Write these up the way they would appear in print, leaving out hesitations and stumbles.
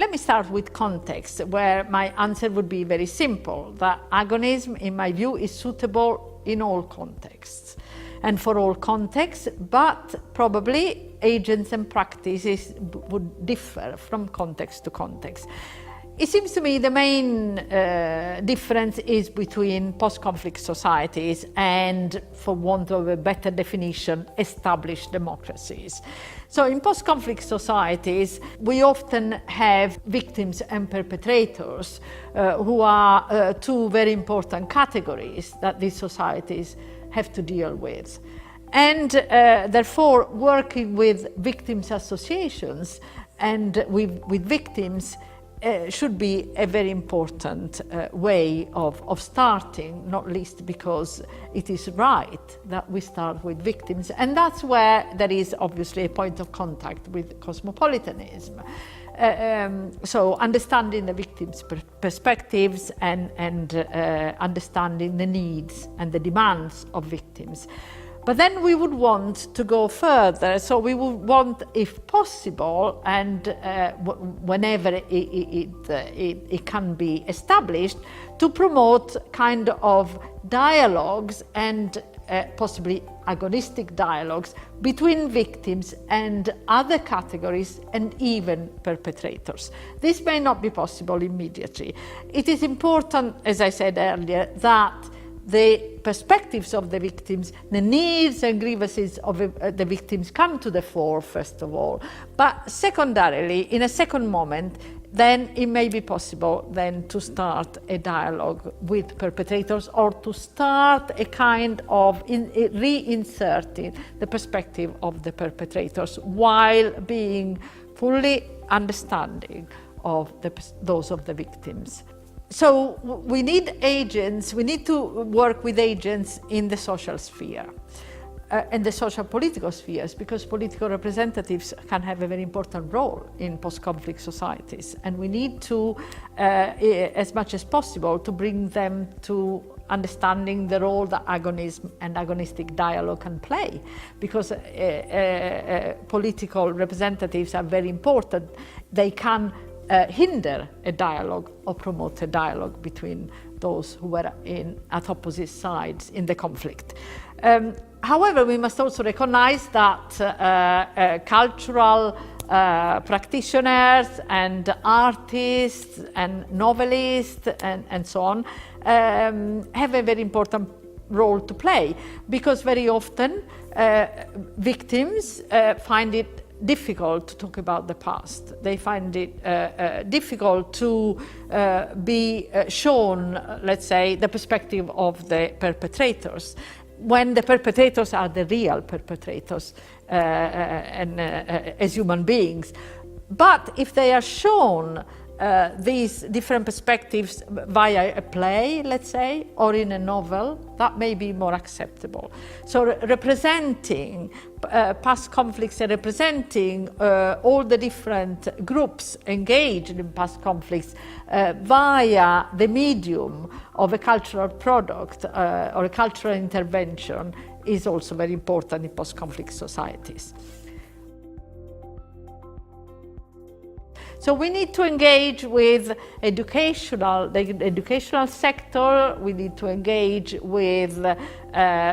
Let me start with context, where my answer would be very simple, that agonism, in my view, is suitable in all contexts and for all contexts, but probably agents and practices would differ from context to context. It seems to me the main difference is between post-conflict societies and, for want of a better definition, established democracies. So in post-conflict societies, we often have victims and perpetrators who are two very important categories that these societies have to deal with. And therefore, working with victims associations and with victims should be a very important way of starting, not least because it is right that we start with victims. And that's where there is obviously a point of contact with cosmopolitanism. So understanding the victims' perspectives and understanding the needs and the demands of victims. But then we would want to go further, so we would want, if possible, and whenever it can be established, to promote kind of dialogues and possibly agonistic dialogues between victims and other categories and even perpetrators. This may not be possible immediately. It is important, as I said earlier, that the perspectives of the victims, the needs and grievances of the victims come to the fore, first of all. But secondarily, in a second moment, then it may be possible then to start a dialogue with perpetrators or to start a kind of reinserting the perspective of the perpetrators while being fully understanding of those of the victims. So we need agents, we need to work with agents in the social sphere and the social political spheres, because political representatives can have a very important role in post-conflict societies, and we need to, as much as possible, to bring them to understanding the role that agonism and agonistic dialogue can play, because political representatives are very important. They can hinder a dialogue or promote a dialogue between those who were at opposite sides in the conflict. However, we must also recognize that cultural practitioners and artists and novelists and so on have a very important role to play, because very often victims find it difficult to talk about the past. They find it difficult to be shown, let's say, the perspective of the perpetrators, when the perpetrators are the real perpetrators as human beings. But if they are shown these different perspectives via a play, let's say, or in a novel, that may be more acceptable. So representing past conflicts and representing all the different groups engaged in past conflicts via the medium of a cultural product or a cultural intervention is also very important in post-conflict societies. So we need to engage with the educational sector, we need to engage with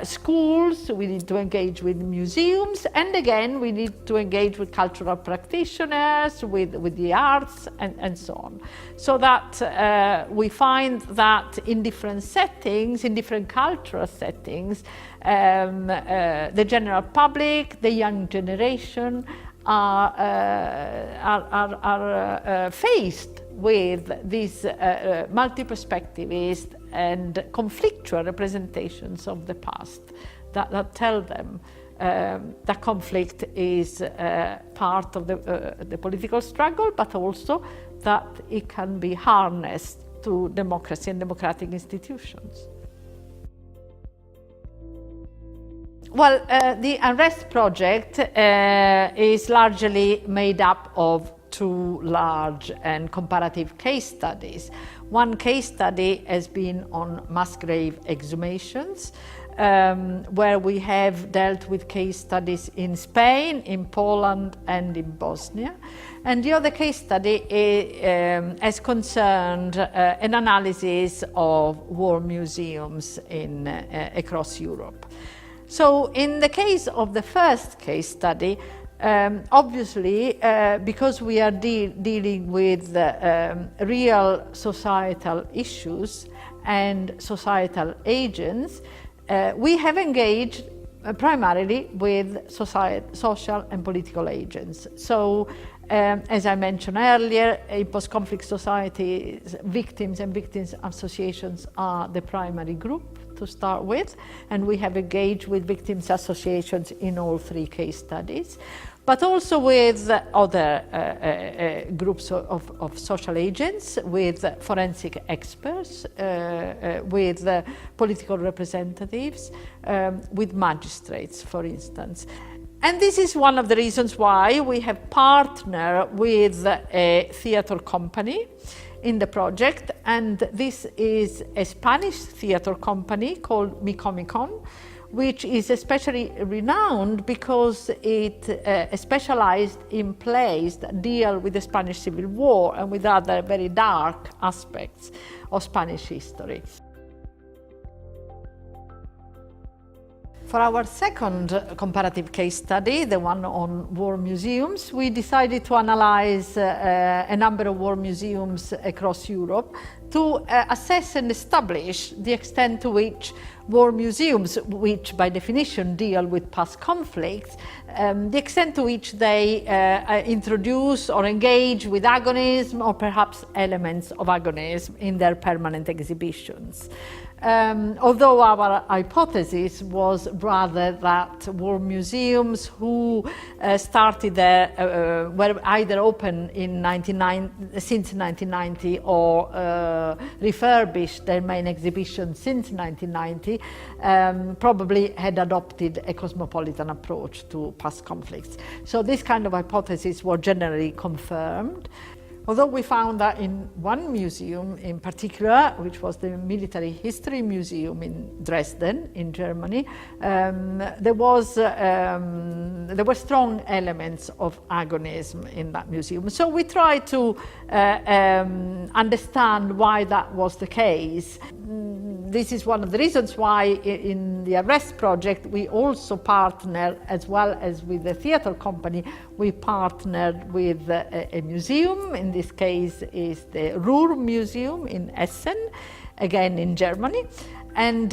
schools, we need to engage with museums, and again, we need to engage with cultural practitioners, with the arts, and so on. So that we find that in different settings, in different cultural settings, the general public, the young generation, are faced with these multi-perspectivist and conflictual representations of the past that tell them that conflict is part of the political struggle, but also that it can be harnessed to democracy and democratic institutions. Well, the Unrest project is largely made up of two large and comparative case studies. One case study has been on mass grave exhumations, where we have dealt with case studies in Spain, in Poland and in Bosnia. And the other case study has concerned an analysis of war museums across Europe. So in the case of the first case study, obviously, because we are dealing with real societal issues and societal agents, we have engaged primarily with social and political agents. So, as I mentioned earlier, in post-conflict societies, victims and victims associations are the primary group to start with, and we have engaged with victims associations in all three case studies, but also with other groups of social agents, with forensic experts, with political representatives, with magistrates, for instance. And this is one of the reasons why we have partnered with a theatre company in the project, and this is a Spanish theatre company called Micomicon, which is especially renowned because it specialized in plays that deal with the Spanish Civil War and with other very dark aspects of Spanish history. For our second comparative case study, the one on war museums, we decided to analyze a number of war museums across Europe to assess and establish the extent to which war museums, which by definition deal with past conflicts, the extent to which they introduce or engage with agonism or perhaps elements of agonism in their permanent exhibitions. Although our hypothesis was rather that war museums who started there were either open in since 1990 or refurbished their main exhibition since 1990, probably had adopted a cosmopolitan approach to past conflicts. So this kind of hypothesis was generally confirmed. Although we found that in one museum in particular, which was the Military History Museum in Dresden, in Germany, there were strong elements of agonism in that museum. So we tried to understand why that was the case. This is one of the reasons why in the Arrest project we also partnered, as well as with the theatre company, we partnered with a museum. In this case is the Ruhr Museum in Essen, again in Germany. And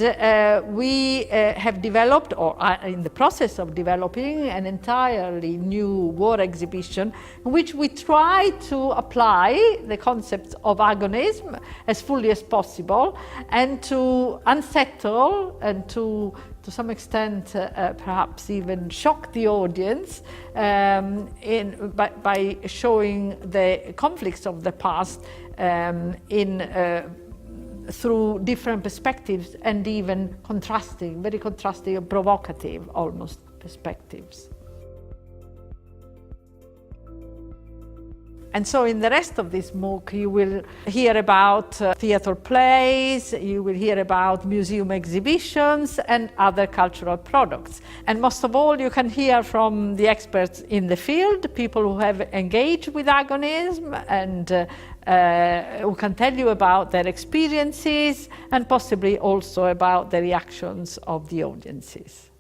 we have developed, or are in the process of developing, an entirely new war exhibition in which we try to apply the concepts of agonism as fully as possible and to unsettle and to some extent perhaps even shock the audience by showing the conflicts of the past through different perspectives and even contrasting, very contrasting and provocative almost perspectives. And so in the rest of this MOOC you will hear about theatre plays, you will hear about museum exhibitions and other cultural products. And most of all, you can hear from the experts in the field, people who have engaged with agonism and who can tell you about their experiences and possibly also about the reactions of the audiences.